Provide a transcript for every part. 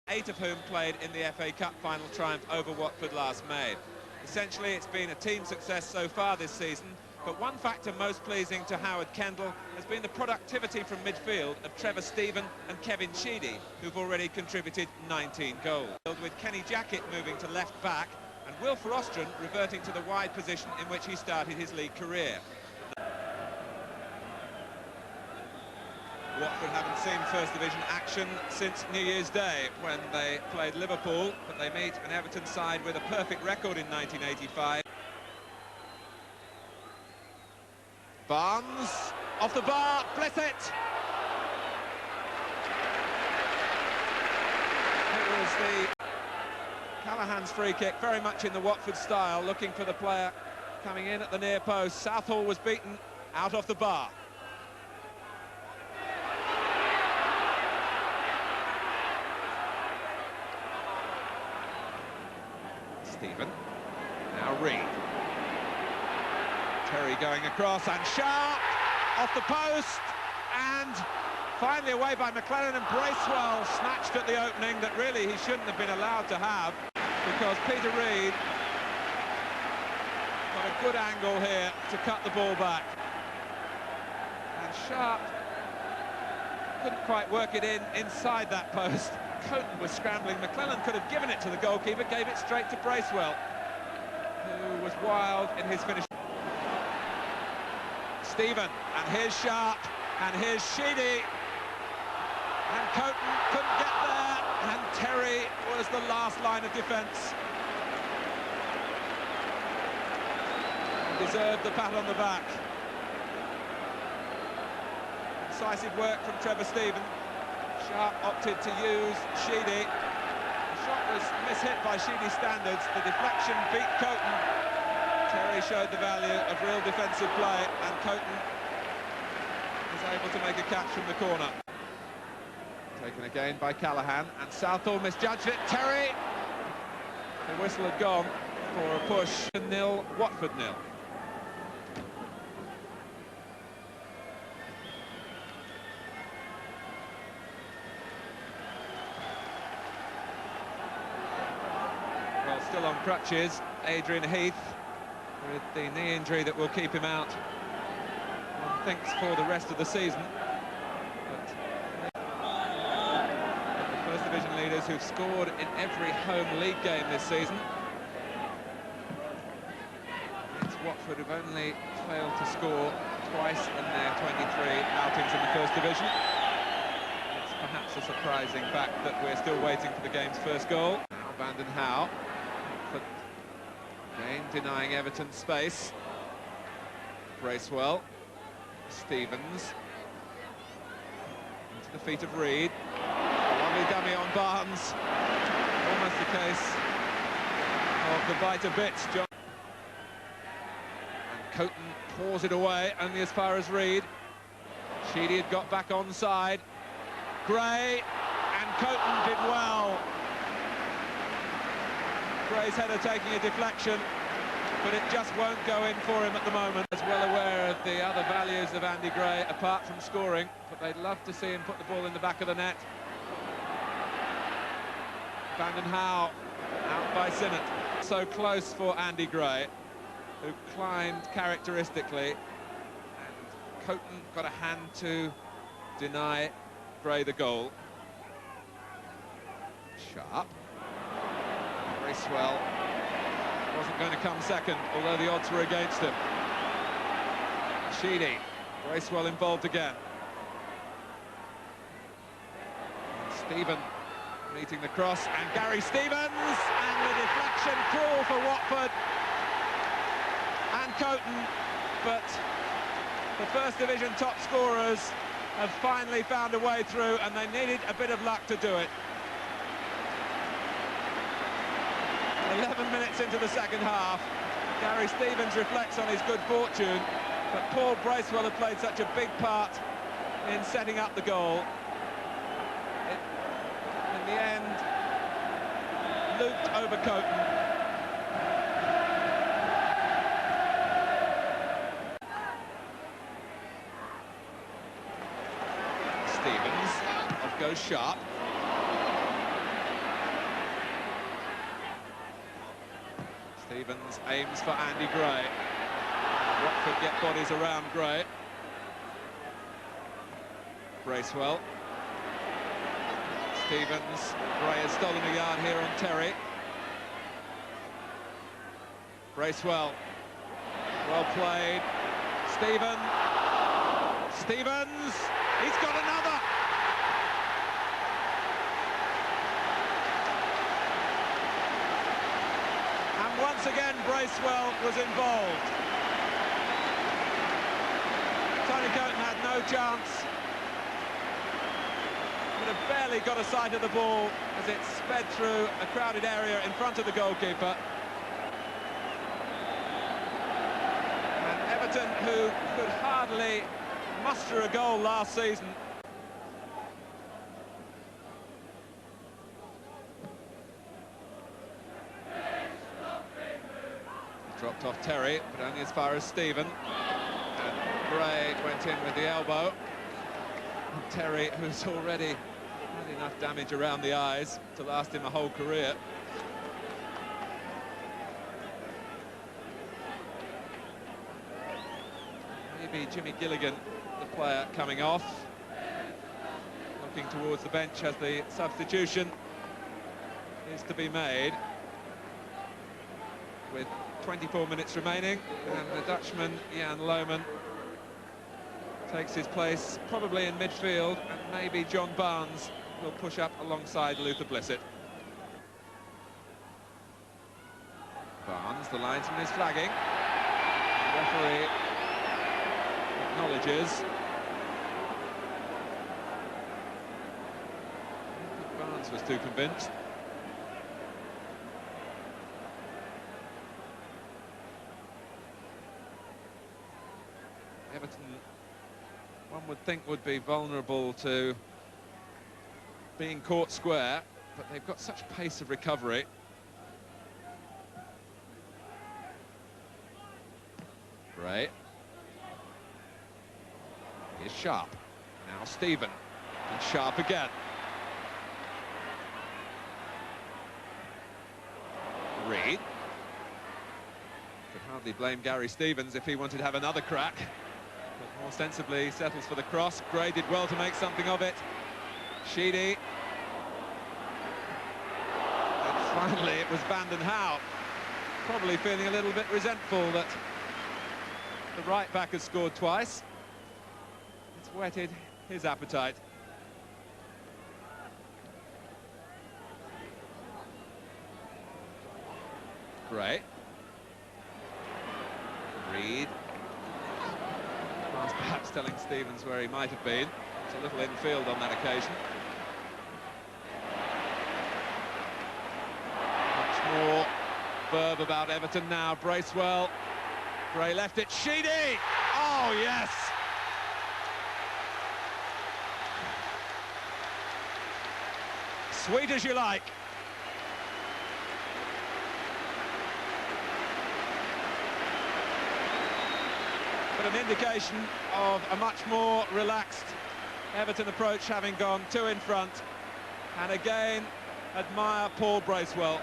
8 of whom played in the FA Cup final triumph over Watford last May. Essentially, it's been a team success so far this season, but one factor most pleasing to Howard Kendall has been the productivity from midfield of Trevor Steven and Kevin Sheedy, who've already contributed 19 goals. With Kenny Jackett moving to left back and Wilfred Ostrom reverting to the wide position in which he started his league career. Watford haven't seen First Division action since New Year's Day when they played Liverpool, but they meet an Everton side with a perfect record in 1985. Barnes, off the bar, bless it! It was the Callahan's free kick, very much in the Watford style, looking for the player coming in at the near post. Southall was beaten out off the bar. Steven, now Reed. Terry going across and sharp off the post, and finally away by McLennan, and Bracewell snatched at the opening that really he shouldn't have been allowed to have, because Peter Reed got a good angle here to cut the ball back, and Sharp couldn't quite work it inside that post. Coton was scrambling. McLennan could have given it to the goalkeeper, gave it straight to Bracewell, who was wild in his finish. Steven, and here's Sharp, and here's Sheedy, and Coton couldn't get there, and Terry was the last line of defence. Deserved the pat on the back. Decisive work from Trevor Steven. Sharp opted to use Sheedy. The shot was mishit by Sheedy standards. The deflection beat Coton. Terry showed the value of real defensive play, and Coton was able to make a catch from the corner. Taken again by Callahan, and Southall misjudged it. Terry! The whistle had gone for a push. 0, Watford 0. Still on crutches, Adrian Heath, with the knee injury that will keep him out, one thinks, for the rest of the season. But the First Division leaders who've scored in every home league game this season. It's Watford who've only failed to score twice in their 23 outings in the First Division. It's perhaps a surprising fact that we're still waiting for the game's first goal. Now Vanden Hauw. Again, denying Everton space. Bracewell, Stevens, into the feet of Reed. Lovely dummy on Barnes. Almost the case of the bite of bits, John. And Coton paws it away, only as far as Reed. Sheedy had got back onside. Gray, and Coton did well. Gray's header taking a deflection, but it just won't go in for him at the moment. As well aware of the other values of Andy Gray, apart from scoring, but they'd love to see him put the ball in the back of the net. Vanden Hauw out by Sinnott. So close for Andy Gray, who climbed characteristically, and Coton got a hand to deny Gray the goal. Sharp. Bracewell wasn't going to come second, although the odds were against him. Sheedy, Bracewell involved again. Steven meeting the cross, and Gary Stevens, and the deflection, cruel for Watford and Coton, but the First Division top scorers have finally found a way through, and they needed a bit of luck to do it. 11 minutes into the second half, Gary Stevens reflects on his good fortune, but Paul Bracewell had played such a big part in setting up the goal. It, in the end, looped over Coton. Stevens, off goes Sharp. Stevens aims for Andy Gray. Watford get bodies around Gray. Bracewell. Stevens. Gray has stolen a yard here on Terry. Bracewell. Well played. Stevens. He's got another. And once again, Bracewell was involved. Tony Coton had no chance. Would have barely got a sight of the ball as it sped through a crowded area in front of the goalkeeper. And Everton, who could hardly muster a goal last season, dropped off Terry, but only as far as Stephen. And Gray went in with the elbow. And Terry, who's already had enough damage around the eyes to last him a whole career. Maybe Jimmy Gilligan, the player, coming off. Looking towards the bench as the substitution is to be made. With 24 minutes remaining, and the Dutchman, Jan Lohman, takes his place probably in midfield, and maybe John Barnes will push up alongside Luther Blissett. Barnes, the linesman, is flagging. The referee acknowledges. I think Barnes was too convinced. Everton, one would think, would be vulnerable to being caught square, but they've got such pace of recovery. Gray. Here's Sharp. Now Stephen. And Sharp again. Reed. Could hardly blame Gary Stevens if he wanted to have another crack. But more sensibly settles for the cross. Gray did well to make something of it. Sheedy. And finally it was Vanden Hauwe. Probably feeling a little bit resentful that the right back has scored twice. It's whetted his appetite. Gray. Reed. Was perhaps telling Stevens where he might have been. It's a little infield on that occasion. Much more verve about Everton now. Bracewell. Gray left it. Sheedy! Oh, yes! Sweet as you like. But an indication of a much more relaxed Everton approach, having gone two in front. And again, admire Paul Bracewell.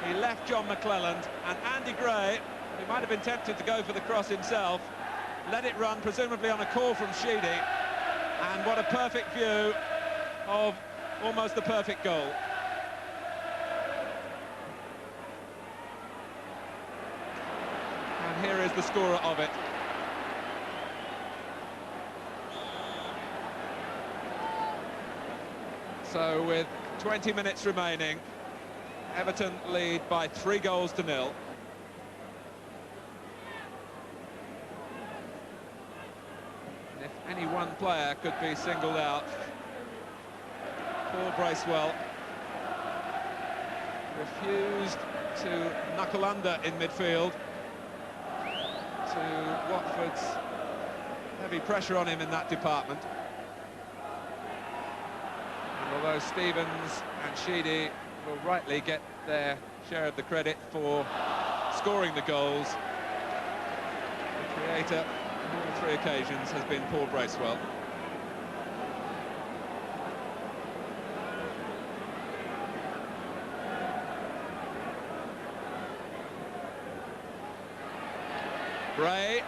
He left John McClelland, and Andy Gray, who might have been tempted to go for the cross himself, let it run, presumably on a call from Sheedy. And what a perfect view of almost the perfect goal. And here is the scorer of it. So with 20 minutes remaining, Everton lead by 3-0. And if any one player could be singled out, Paul Bracewell refused to knuckle under in midfield to Watford's heavy pressure on him in that department. Although Stevens and Sheedy will rightly get their share of the credit for scoring the goals, the creator on all three occasions has been Paul Bracewell. Bray. I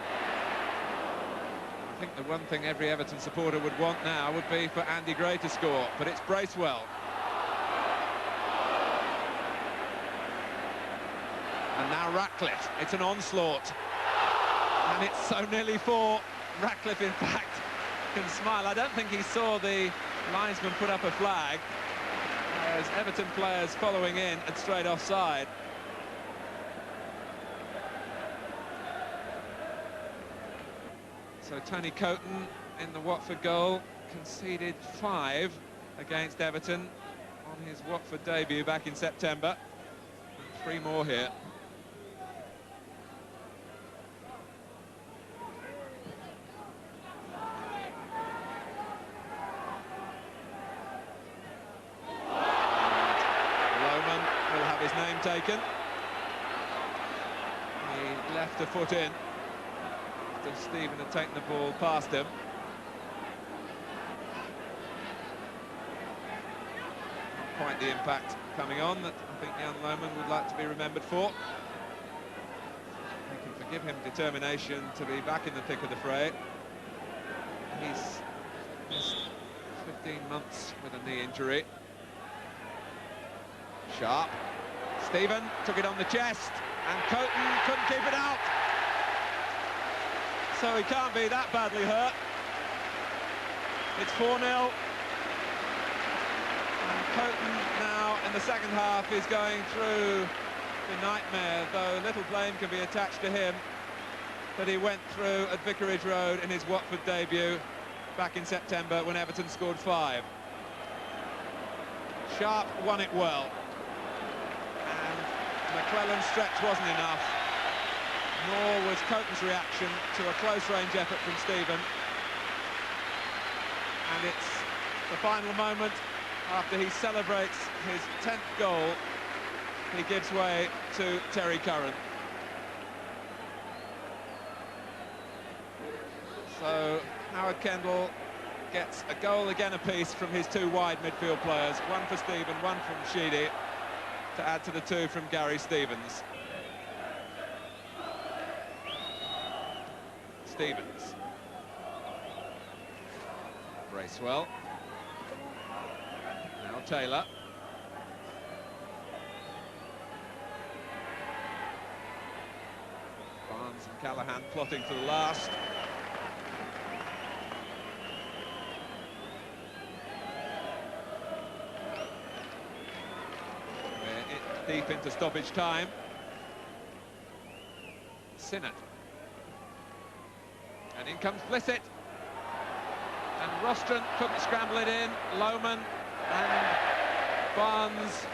think the one thing every Everton supporter would want now would be for Andy Gray to score, but it's Bracewell. And now Ratcliffe. It's an onslaught. And it's so nearly 4. Ratcliffe, in fact, can smile. I don't think he saw the linesman put up a flag, as Everton players following in and straight offside. So Tony Coton in the Watford goal conceded 5 against Everton on his Watford debut back in September. And 3 more here. His name taken. He left a foot in after Stephen had taken the ball past him. Not quite the impact coming on that I think Jan Lohmann would like to be remembered for. We can forgive him determination to be back in the thick of the fray. He's missed 15 months with a knee injury. Sharp. Stephen took it on the chest, and Coton couldn't keep it out. So he can't be that badly hurt. It's 4-0. And Coton now, in the second half, is going through the nightmare, though little blame can be attached to him that he went through at Vicarage Road in his Watford debut back in September when Everton scored 5. Sharp won it well. McClellan's stretch wasn't enough, nor was Coton's reaction to a close-range effort from Stephen. And it's the final moment after he celebrates his 10th goal. He gives way to Terry Curran. So Howard Kendall gets a goal again apiece from his 2 wide midfield players, one for Stephen, one from Sheedy, to add to the 2 from Gary Stevens. Stevens. Bracewell. Now Taylor. Barnes and Callaghan plotting for the last. Deep into stoppage time. Sinnott. And in comes Blissett. And Rostron couldn't scramble it in. Lohmann and Barnes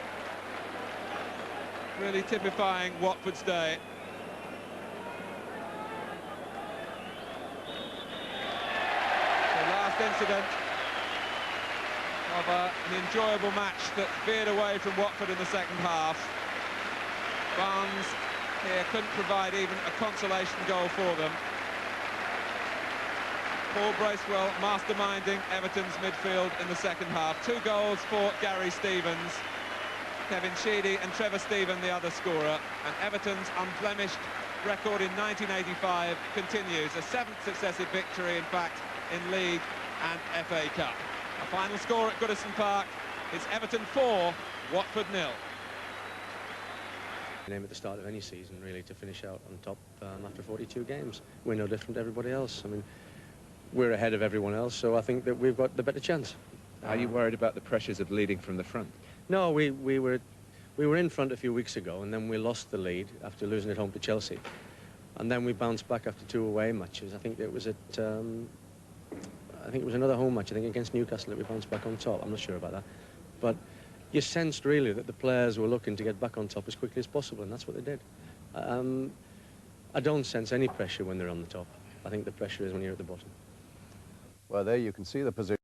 really typifying Watford's day. The last incident of an enjoyable match that veered away from Watford in the second half. Barnes here couldn't provide even a consolation goal for them. Paul Bracewell masterminding Everton's midfield in the second half. 2 goals for Gary Stevens, Kevin Sheedy and Trevor Stephen the other scorer. And Everton's unblemished record in 1985 continues. A 7th successive victory, in fact, in League and FA Cup. A final score at Goodison Park. It's Everton 4, Watford 0. Aim at the start of any season, really, to finish out on top after 42 games. We're no different to everybody else. I mean, we're ahead of everyone else, so I think that we've got the better chance. Are you worried about the pressures of leading from the front? No, we were in front a few weeks ago, and then we lost the lead after losing at home to Chelsea. And then we bounced back after 2 away matches. I think it was at... I think it was another home match, I think, against Newcastle that we bounced back on top. I'm not sure about that. But you sensed, really, that the players were looking to get back on top as quickly as possible, and that's what they did. I don't sense any pressure when they're on the top. I think the pressure is when you're at the bottom. Well, there you can see the position.